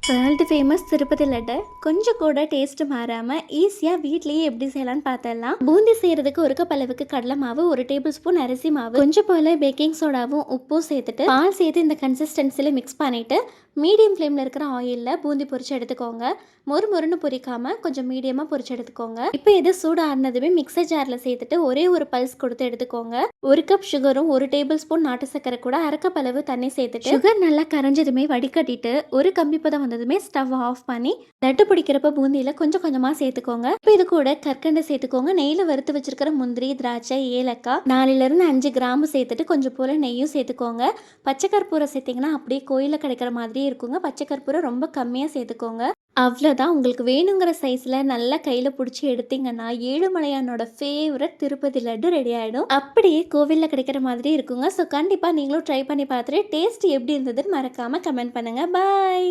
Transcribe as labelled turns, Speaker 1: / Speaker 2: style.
Speaker 1: World famous Tirupati laddu கொஞ்சம் கூட taste மாறாமல் ஈஸியாக வீட்லேயே எப்படி செய்யலாம்னு பார்த்தலாம். பூந்தி செய்கிறதுக்கு ஒரு கப் அளவுக்கு கடலை மாவு, 1 டேபிள் ஸ்பூன் அரிசி மாவு, கொஞ்சம் போல் பேக்கிங் சோடாவும் உப்பும் சேர்த்துட்டு பால் சேர்த்து இந்த கன்சிஸ்டன்சியில் மிக்ஸ் பண்ணிவிட்டு மீடியம் ஃப்ளேமில் இருக்கிற ஆயிலில் பூந்தி பொரிச்சு எடுத்துக்கோங்க. மொறுன்னு பொரிக்காமல் கொஞ்சம் மீடியமாக பொரிச்சு எடுத்துக்கோங்க. இப்போ இது சூடு ஆறினதுமே மிக்சர் ஜாரில் சேர்த்துட்டு ஒரே ஒரு பல்ஸ் கொடுத்து எடுத்துக்கோங்க. 1 கப் சுகரும் 1 டேபிள் ஸ்பூன் நாட்டு சர்க்கரை கூட அரை கப் அளவு தண்ணி சேர்த்துட்டு சுகர் நல்லா கரைஞ்சதுமே வடிகட்டிட்டு ஒரு கம்பி பதம் வந்ததுமே ஸ்டவ் ஆஃப் பண்ணி லட்டு பிடிக்கிறப்ப பூந்தியில் கொஞ்சம் கொஞ்சமாக சேர்த்துக்கோங்க. இப்போ இது கூட கற்கண்டு சேர்த்துக்கோங்க. நெய்யில் வறுத்து வச்சிருக்கிற முந்திரி, திராட்சை, ஏலக்காய் 4லிருந்து 5 கிராம்பு சேர்த்துட்டு கொஞ்சம் போல் நெய்யும் சேர்த்துக்கோங்க. பச்சை கற்பூரம் சேர்த்திங்கன்னா அப்படியே கோயிலில் கிடைக்கிற மாதிரி இருக்குங்க. பச்சை கற்பூரம் ரொம்ப கம்மியாக சேர்த்துக்கோங்க. அவ்வளோதான். உங்களுக்கு வேணுங்கிற சைஸில் நல்லா கையில் பிடிச்சி எடுத்தீங்கன்னா ஏழுமலையானோட ஃபேவரட் திருப்பதி லட்டு ரெடி ஆகிடும். அப்படியே கோவிலில் கிடைக்கிற மாதிரி இருக்குங்க. ஸோ கண்டிப்பாக நீங்களும் ட்ரை பண்ணி பார்த்துட்டு டேஸ்ட் எப்படி இருந்ததுன்னு மறக்காமல் கமெண்ட் பண்ணுங்கள். பாய்.